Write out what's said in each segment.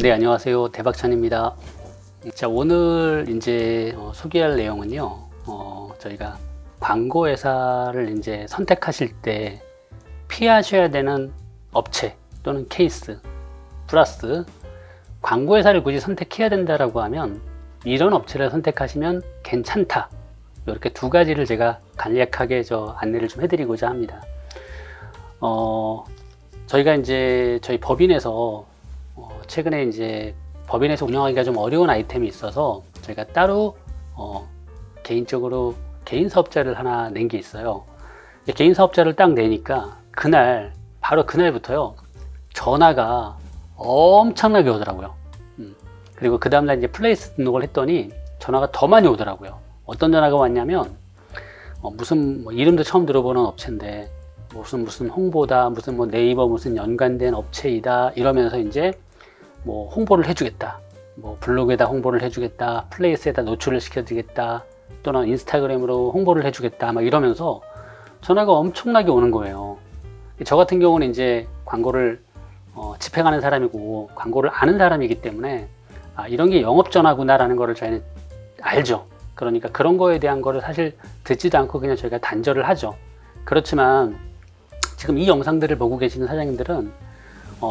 네, 안녕하세요. 대박찬입니다. 자, 오늘 이제 소개할 내용은요. 저희가 광고 회사를 이제 선택하실 때 피하셔야 되는 업체 또는 케이스 플러스 광고 회사를 굳이 선택해야 된다라고 하면 이런 업체를 선택하시면 괜찮다. 이렇게 두 가지를 제가 간략하게 안내를 좀 해드리고자 합니다. 저희가 이제 저희 법인에서 최근에 이제 법인에서 운영하기가 좀 어려운 아이템이 있어서 저희가 따로 개인적으로 개인 사업자를 하나 낸 게 있어요. 개인 사업자를 딱 내니까 바로 그날부터요 전화가 엄청나게 오더라고요. 그리고 그 다음날 이제 플레이스 등록을 했더니 전화가 더 많이 오더라고요. 어떤 전화가 왔냐면 무슨 이름도 처음 들어보는 업체인데 무슨 홍보다 무슨 네이버 무슨 연관된 업체이다 이러면서 이제 홍보를 해주겠다, 블로그에다 홍보를 해주겠다, 플레이스에다 노출을 시켜주겠다, 또는 인스타그램으로 홍보를 해주겠다, 막 이러면서 전화가 엄청나게 오는 거예요. 저 같은 경우는 이제 광고를 집행하는 사람이고 광고를 아는 사람이기 때문에 이런 게 영업 전화구나라는 거를 저희는 알죠. 그러니까 그런 거에 대한 거를 사실 듣지도 않고 그냥 저희가 단절을 하죠. 그렇지만 지금 이 영상들을 보고 계시는 사장님들은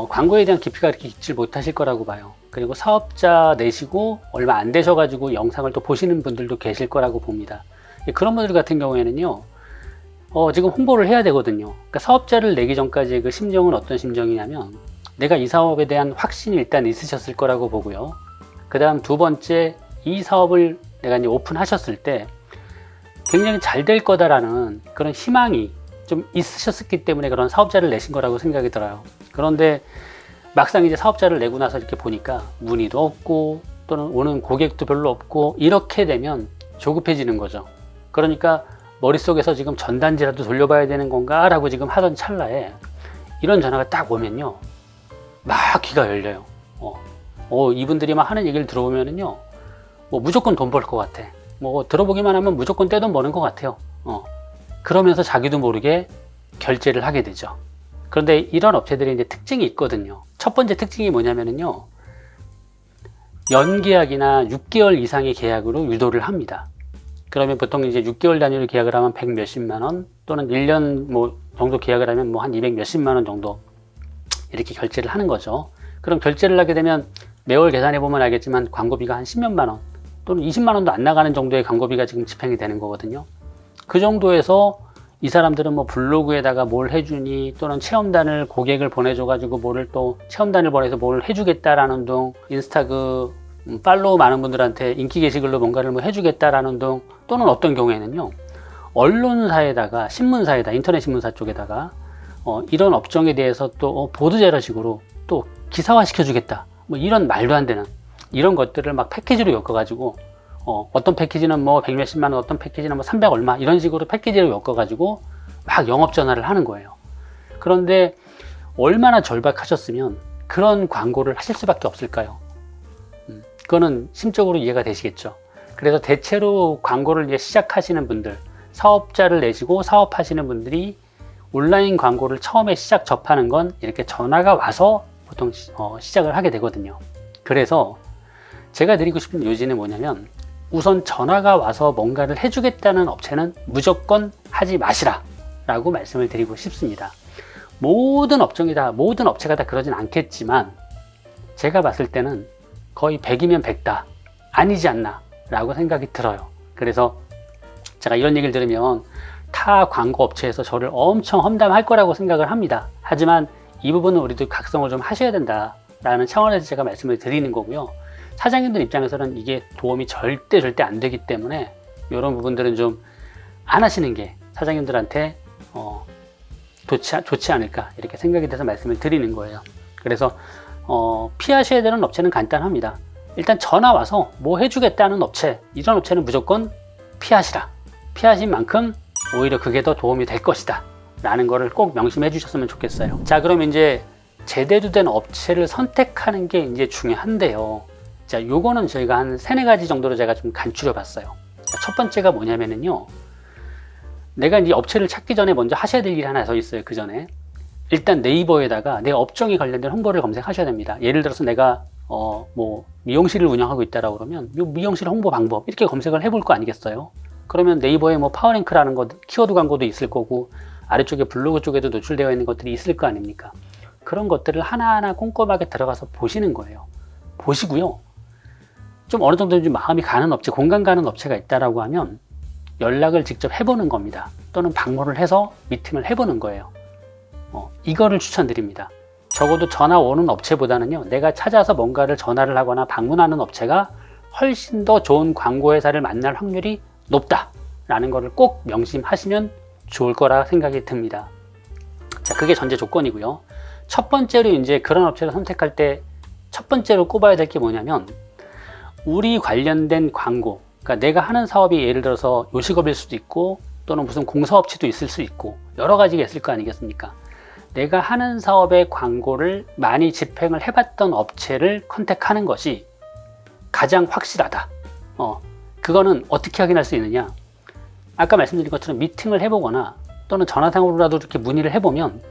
광고에 대한 깊이가 이렇게 있지 못하실 거라고 봐요. 그리고 사업자 내시고 얼마 안 되셔가지고 영상을 또 보시는 분들도 계실 거라고 봅니다. 그런 분들 같은 경우에는요, 지금 홍보를 해야 되거든요. 그러니까 사업자를 내기 전까지 그 심정은 어떤 심정이냐면, 내가 이 사업에 대한 확신이 일단 있으셨을 거라고 보고요. 그 다음 두 번째, 이 사업을 내가 이제 오픈하셨을 때 굉장히 잘 될 거다라는 그런 희망이 좀 있으셨기 때문에 그런 사업자를 내신 거라고 생각이 들어요. 그런데 막상 이제 사업자를 내고 나서 이렇게 보니까 문의도 없고 또는 오는 고객도 별로 없고 이렇게 되면 조급해지는 거죠. 그러니까 머릿속에서 지금 전단지라도 돌려봐야 되는 건가 라고 지금 하던 찰나에 이런 전화가 딱 오면요 막 귀가 열려요. 이분들이 막 하는 얘기를 들어보면은요 무조건 돈 벌 것 같아. 들어보기만 하면 무조건 떼돈 버는 것 같아요. 그러면서 자기도 모르게 결제를 하게 되죠. 그런데 이런 업체들이 이제 특징이 있거든요. 첫 번째 특징이 뭐냐면요, 연계약이나 6개월 이상의 계약으로 유도를 합니다. 그러면 보통 이제 6개월 단위로 계약을 하면 100 몇십만 원, 또는 1년 정도 계약을 하면 한 200 몇십만 원 정도 이렇게 결제를 하는 거죠. 그럼 결제를 하게 되면 매월 계산해 보면 알겠지만 광고비가 한 10몇만 원 또는 20만 원도 안 나가는 정도의 광고비가 지금 집행이 되는 거거든요. 그 정도에서 이 사람들은 블로그에다가 뭘 해주니, 또는 체험단을 고객을 보내줘가지고 또 체험단을 보내서 뭘 해주겠다라는 등, 인스타 팔로우 많은 분들한테 인기 게시글로 뭔가를 해주겠다라는 등, 또는 어떤 경우에는요 언론사에다가 신문사에다 인터넷 신문사 쪽에다가 이런 업종에 대해서 또 보도자료식으로 또 기사화 시켜주겠다, 이런 말도 안 되는 이런 것들을 막 패키지로 엮어가지고 어떤 패키지는 100 몇십만 원, 어떤 패키지는 300 얼마 이런 식으로 패키지로 엮어가지고 막 영업 전화를 하는 거예요. 그런데 얼마나 절박하셨으면 그런 광고를 하실 수밖에 없을까요? 그거는 심적으로 이해가 되시겠죠. 그래서 대체로 광고를 이제 시작하시는 분들, 사업자를 내시고 사업하시는 분들이 온라인 광고를 처음에 접하는 건 이렇게 전화가 와서 보통 시작을 하게 되거든요. 그래서 제가 드리고 싶은 요지는 뭐냐면, 우선 전화가 와서 뭔가를 해주겠다는 업체는 무조건 하지 마시라 라고 말씀을 드리고 싶습니다. 모든 업체가 다 그러진 않겠지만 제가 봤을 때는 거의 100이면 100다 아니지 않나 라고 생각이 들어요. 그래서 제가 이런 얘기를 들으면 타 광고 업체에서 저를 엄청 험담할 거라고 생각을 합니다. 하지만 이 부분은 우리도 각성을 좀 하셔야 된다 라는 차원에서 제가 말씀을 드리는 거고요. 사장님들 입장에서는 이게 도움이 절대 안 되기 때문에 이런 부분들은 좀 안 하시는 게 사장님들한테 좋지 않을까 이렇게 생각이 돼서 말씀을 드리는 거예요. 그래서 피하셔야 되는 업체는 간단합니다. 일단 전화 와서 해주겠다는 업체, 이런 업체는 무조건 피하시라. 피하신 만큼 오히려 그게 더 도움이 될 것이다 라는 거를 꼭 명심해 주셨으면 좋겠어요. 자, 그럼 이제 제대로 된 업체를 선택하는 게 이제 중요한데요. 자, 요거는 저희가 한 3-4가지 정도로 제가 좀 간추려 봤어요. 자, 첫 번째가 뭐냐면은요, 내가 이제 업체를 찾기 전에 먼저 하셔야 될 일이 하나 더 있어요. 그 전에 일단 네이버에다가 내 업종에 관련된 홍보를 검색하셔야 됩니다. 예를 들어서 내가 뭐 미용실을 운영하고 있다라고 그러면 미용실 홍보 방법 이렇게 검색을 해볼 거 아니겠어요? 그러면 네이버에 뭐 파워링크라는 거 키워드 광고도 있을 거고 아래쪽에 블로그 쪽에도 노출되어 있는 것들이 있을 거 아닙니까? 그런 것들을 하나하나 꼼꼼하게 들어가서 보시는 거예요. 보시고요. 좀 어느 정도 좀 마음이 가는 업체, 공감 가는 업체가 있다라고 하면 연락을 직접 해보는 겁니다. 또는 방문을 해서 미팅을 해보는 거예요. 이거를 추천드립니다. 적어도 전화 오는 업체보다는요, 내가 찾아서 뭔가를 전화를 하거나 방문하는 업체가 훨씬 더 좋은 광고 회사를 만날 확률이 높다라는 것을 꼭 명심하시면 좋을 거라 생각이 듭니다. 자, 그게 전제 조건이고요. 첫 번째로 이제 그런 업체를 선택할 때 첫 번째로 꼽아야 될 게 뭐냐면 우리 관련된 광고, 그러니까 내가 하는 사업이 예를 들어서 요식업일 수도 있고 또는 무슨 공사업체도 있을 수 있고 여러 가지가 있을 거 아니겠습니까? 내가 하는 사업의 광고를 많이 집행을 해봤던 업체를 컨택하는 것이 가장 확실하다. 그거는 어떻게 확인할 수 있느냐? 아까 말씀드린 것처럼 미팅을 해보거나 또는 전화상으로라도 이렇게 문의를 해보면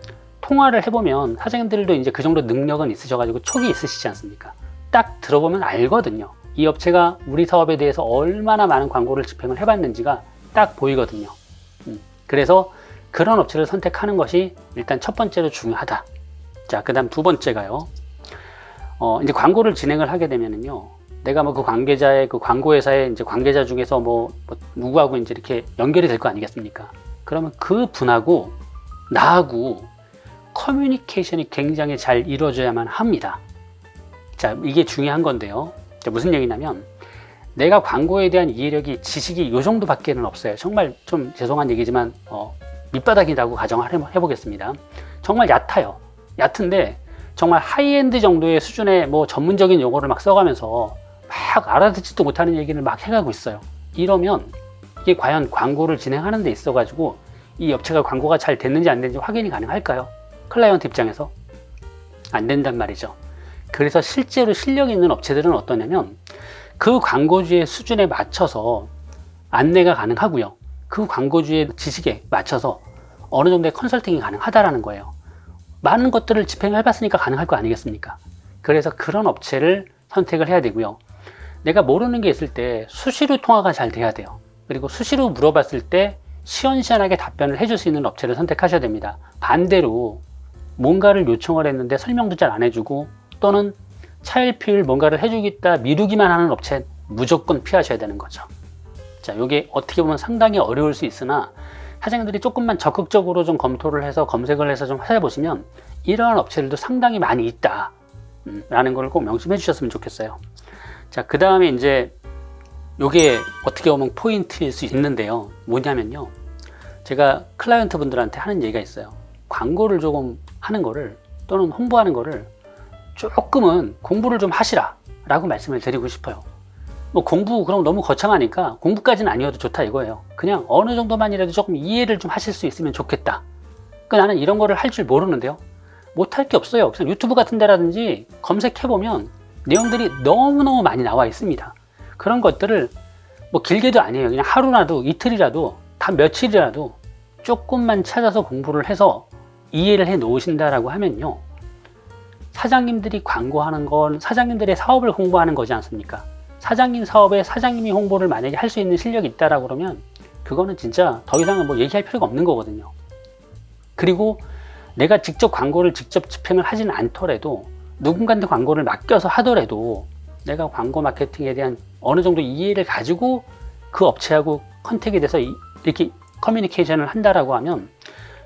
통화를 해보면 사장님들도 이제 그 정도 능력은 있으셔가지고 촉이 있으시지 않습니까? 딱 들어보면 알거든요. 이 업체가 우리 사업에 대해서 얼마나 많은 광고를 집행을 해봤는지가 딱 보이거든요. 그래서 그런 업체를 선택하는 것이 일단 첫 번째로 중요하다. 자, 그 다음 두 번째가요. 이제 광고를 진행을 하게 되면은요. 내가 뭐 그 관계자의 그 광고회사의 이제 관계자 중에서 뭐 누구하고 이제 이렇게 연결이 될 거 아니겠습니까? 그러면 그 분하고 나하고 커뮤니케이션이 굉장히 잘 이루어져야만 합니다. 자, 이게 중요한 건데요. 자, 무슨 얘기냐면 내가 광고에 대한 이해력이 지식이 요 정도밖에는 없어요. 정말 좀 죄송한 얘기지만 밑바닥이라고 가정을 해보겠습니다. 정말 얕아요. 얕은데 정말 하이엔드 정도의 수준의 뭐 전문적인 용어를 막 써가면서 막 알아듣지도 못하는 얘기를 막 해가고 있어요. 이러면 이게 과연 광고를 진행하는 데 있어가지고 이 업체가 광고가 잘 됐는지 안 됐는지 확인이 가능할까요? 클라이언트 입장에서 안 된단 말이죠. 그래서 실제로 실력 있는 업체들은 어떠냐면 그 광고주의 수준에 맞춰서 안내가 가능하고요. 그 광고주의 지식에 맞춰서 어느 정도의 컨설팅이 가능하다라는 거예요. 많은 것들을 집행을 해봤으니까 가능할 거 아니겠습니까? 그래서 그런 업체를 선택을 해야 되고요. 내가 모르는 게 있을 때 수시로 통화가 잘 돼야 돼요. 그리고 수시로 물어봤을 때 시원시원하게 답변을 해줄 수 있는 업체를 선택하셔야 됩니다. 반대로 뭔가를 요청을 했는데 설명도 잘 안 해주고 또는 차일피일 뭔가를 해주겠다 미루기만 하는 업체 무조건 피하셔야 되는 거죠. 자, 이게 어떻게 보면 상당히 어려울 수 있으나 사장님들이 조금만 적극적으로 좀 검토를 해서 검색을 해서 좀 찾아보시면 이러한 업체들도 상당히 많이 있다 라는 걸 꼭 명심해 주셨으면 좋겠어요. 자, 그 다음에 이제 요게 어떻게 보면 포인트일 수 있는데요. 뭐냐면요, 제가 클라이언트 분들한테 하는 얘기가 있어요. 광고를 조금 하는 거를 또는 홍보하는 거를 조금은 공부를 좀 하시라 라고 말씀을 드리고 싶어요. 뭐 공부 그럼 너무 거창하니까 공부까지는 아니어도 좋다 이거예요. 그냥 어느 정도만이라도 조금 이해를 좀 하실 수 있으면 좋겠다. 그러니까 나는 이런 거를 할 줄 모르는데요, 못할 게 없어요. 그냥 유튜브 같은 데라든지 검색해보면 내용들이 너무너무 많이 나와 있습니다. 그런 것들을 뭐 길게도 아니에요. 그냥 하루라도 이틀이라도 단 며칠이라도 조금만 찾아서 공부를 해서 이해를 해 놓으신다라고 하면요, 사장님들이 광고하는 건 사장님들의 사업을 홍보하는 거지 않습니까? 사장님 사업에 사장님이 홍보를 만약에 할 수 있는 실력이 있다라고 그러면 그거는 진짜 더 이상은 뭐 얘기할 필요가 없는 거거든요. 그리고 내가 직접 광고를 직접 집행을 하지는 않더라도 누군가한테 광고를 맡겨서 하더라도 내가 광고 마케팅에 대한 어느 정도 이해를 가지고 그 업체하고 컨택이 돼서 이렇게 커뮤니케이션을 한다라고 하면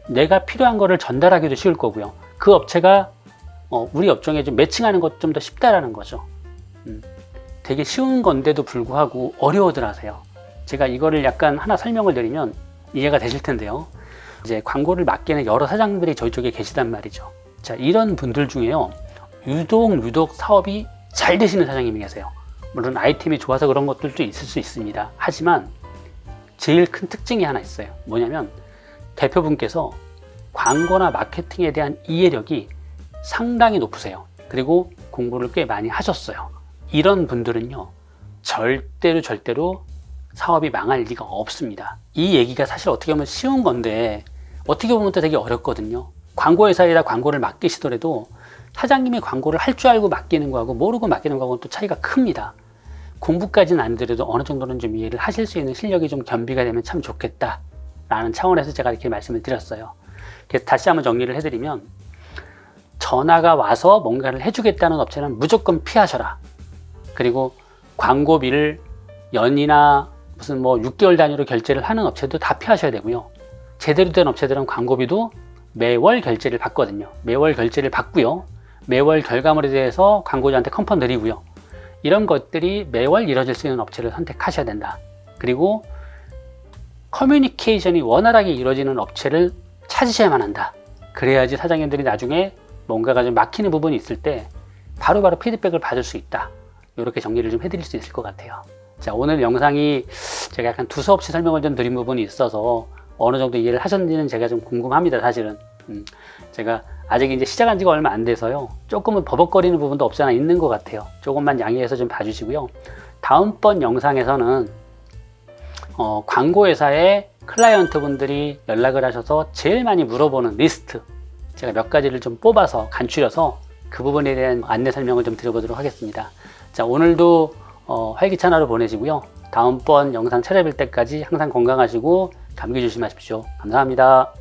내가 필요한 거를 전달하기도 쉬울 거고요. 그 업체가 우리 업종에 좀 매칭하는 것도 좀 더 쉽다라는 거죠. 되게 쉬운 건데도 불구하고 어려워들 하세요. 제가 이거를 약간 하나 설명을 드리면 이해가 되실 텐데요. 이제 광고를 맡기는 여러 사장님들이 저희 쪽에 계시단 말이죠. 자, 이런 분들 중에요, 유독 사업이 잘 되시는 사장님이 계세요. 물론 아이템이 좋아서 그런 것들도 있을 수 있습니다. 하지만 제일 큰 특징이 하나 있어요. 뭐냐면 대표분께서 광고나 마케팅에 대한 이해력이 상당히 높으세요. 그리고 공부를 꽤 많이 하셨어요. 이런 분들은요, 절대로 사업이 망할 리가 없습니다. 이 얘기가 사실 어떻게 보면 쉬운 건데 어떻게 보면 또 되게 어렵거든요. 광고회사에다 광고를 맡기시더라도 사장님이 광고를 할 줄 알고 맡기는 거하고 모르고 맡기는 거하고는 또 차이가 큽니다. 공부까지는 안 들어도 어느 정도는 좀 이해를 하실 수 있는 실력이 좀 겸비가 되면 참 좋겠다 라는 차원에서 제가 이렇게 말씀을 드렸어요. 그래서 다시 한번 정리를 해드리면, 전화가 와서 뭔가를 해주겠다는 업체는 무조건 피하셔라. 그리고 광고비를 연이나 무슨 뭐 6개월 단위로 결제를 하는 업체도 다 피하셔야 되고요. 제대로 된 업체들은 광고비도 매월 결제를 받거든요. 매월 결제를 받고요. 매월 결과물에 대해서 광고주한테 컨펌 드리고요. 이런 것들이 매월 이루어질 수 있는 업체를 선택하셔야 된다. 그리고 커뮤니케이션이 원활하게 이루어지는 업체를 찾으셔야만 한다. 그래야지 사장님들이 나중에 뭔가가 좀 막히는 부분이 있을 때 바로바로 피드백을 받을 수 있다. 이렇게 정리를 좀 해드릴 수 있을 것 같아요. 자, 오늘 영상이 제가 약간 두서없이 설명을 좀 드린 부분이 있어서 어느 정도 이해를 하셨는지는 제가 좀 궁금합니다, 사실은. 제가 아직 이제 시작한 지가 얼마 안 돼서요. 조금은 버벅거리는 부분도 없지 않아 있는 것 같아요. 조금만 양해해서 좀 봐주시고요. 다음번 영상에서는 광고회사의 클라이언트 분들이 연락을 하셔서 제일 많이 물어보는 리스트, 제가 몇 가지를 좀 뽑아서 간추려서 그 부분에 대한 안내 설명을 좀 드려보도록 하겠습니다. 자, 오늘도 활기찬 하루 보내시고요. 다음번 영상 찾아뵐 때까지 항상 건강하시고 감기 조심하십시오. 감사합니다.